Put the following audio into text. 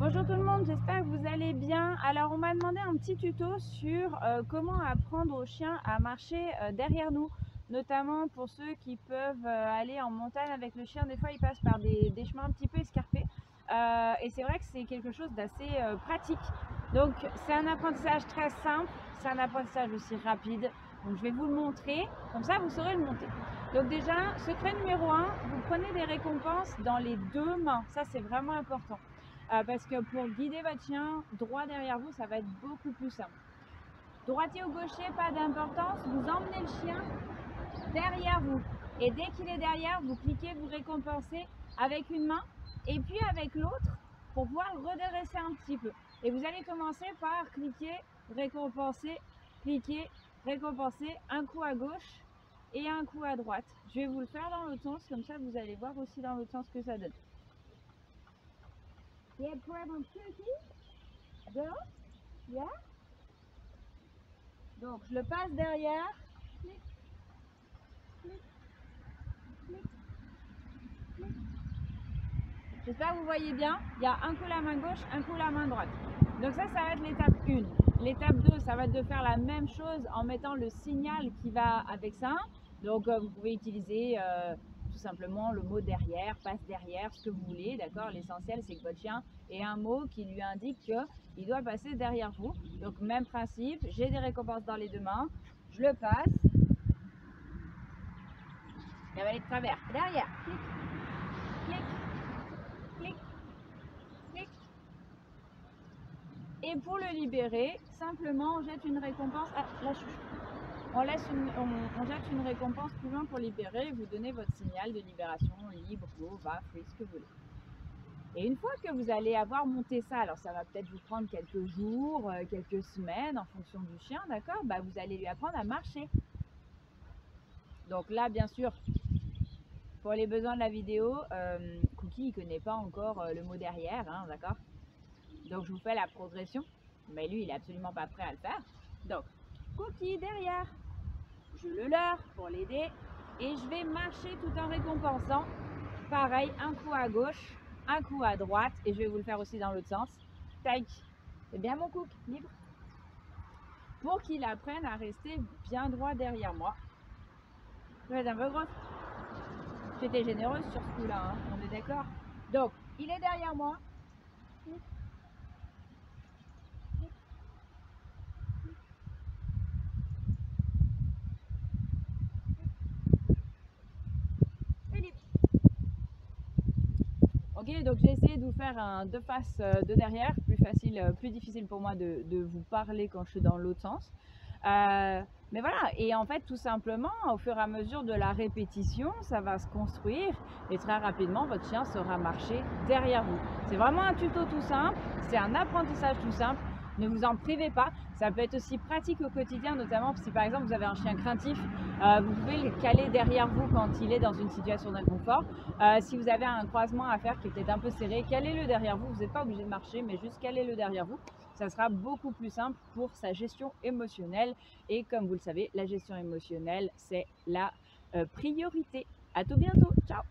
Bonjour tout le monde, j'espère que vous allez bien. Alors on m'a demandé un petit tuto sur comment apprendre aux chiens à marcher derrière nous, notamment pour ceux qui peuvent aller en montagne avec le chien. Des fois ils passent par des chemins un petit peu escarpés et c'est vrai que c'est quelque chose d'assez pratique. Donc c'est un apprentissage très simple, c'est un apprentissage aussi rapide. Donc je vais vous le montrer, comme ça vous saurez le monter. Donc déjà, secret numéro 1, vous prenez des récompenses dans les deux mains, ça c'est vraiment important. Parce que pour guider votre chien droit derrière vous, ça va être beaucoup plus simple. Droitier ou gaucher, pas d'importance, vous emmenez le chien derrière vous. Et dès qu'il est derrière, vous cliquez, vous récompensez avec une main et puis avec l'autre pour pouvoir le redresser un petit peu. Et vous allez commencer par cliquer, récompenser, cliquer, récompenser, un coup à gauche et un coup à droite. Je vais vous le faire dans l'autre sens, comme ça vous allez voir aussi dans l'autre sens ce que ça donne. Yeah, grab on Go. Yeah. Donc je le passe derrière. Clic, clic, clic, clic. J'espère que vous voyez bien. Il y a un coup la main gauche, un coup la main droite. Donc ça va être l'étape 1. L'étape 2, ça va être de faire la même chose en mettant le signal qui va avec ça. Donc vous pouvez utiliser tout simplement le mot derrière, passe derrière, ce que vous voulez, d'accord. L'essentiel c'est que votre chien ait un mot qui lui indique qu'il doit passer derrière vous. Donc même principe, j'ai des récompenses dans les deux mains, je le passe, il va aller de travers, derrière, clic, clic, clic, clic. Et pour le libérer, simplement on jette une récompense, on jette une récompense plus loin pour libérer, vous donnez votre signal de libération, libre, go, va, free, ce que vous voulez. Et une fois que vous allez avoir monté ça, alors ça va peut-être vous prendre quelques jours, quelques semaines en fonction du chien, d'accord, vous allez lui apprendre à marcher. Donc là, bien sûr, pour les besoins de la vidéo, Cookie, il ne connaît pas encore le mot derrière, hein, d'accord. Donc je vous fais la progression, mais lui, il n'est absolument pas prêt à le faire. Donc, Cookie derrière, je le leurre pour l'aider et je vais marcher tout en récompensant. Pareil, un coup à gauche, un coup à droite, et je vais vous le faire aussi dans l'autre sens. Tac, c'est bien mon Cook, libre. Pour qu'il apprenne à rester bien droit derrière moi. Ça va être un peu grosse. J'étais généreuse sur ce coup-là, hein, on est d'accord. Donc, il est derrière moi. Et libre. Ok, donc j'ai essayé de vous faire un de face, de derrière, plus facile, plus difficile pour moi de vous parler quand je suis dans l'autre sens. Mais voilà, et en fait tout simplement au fur et à mesure de la répétition, ça va se construire et très rapidement votre chien saura marcher derrière vous. C'est vraiment un tuto tout simple, c'est un apprentissage tout simple. Ne vous en privez pas, ça peut être aussi pratique au quotidien, notamment si par exemple vous avez un chien craintif, vous pouvez le caler derrière vous quand il est dans une situation d'inconfort. Si vous avez un croisement à faire qui est peut-être un peu serré, calez-le derrière vous, vous n'êtes pas obligé de marcher, mais juste calez-le derrière vous. Ça sera beaucoup plus simple pour sa gestion émotionnelle. Et comme vous le savez, la gestion émotionnelle, c'est la priorité. À tout bientôt, ciao!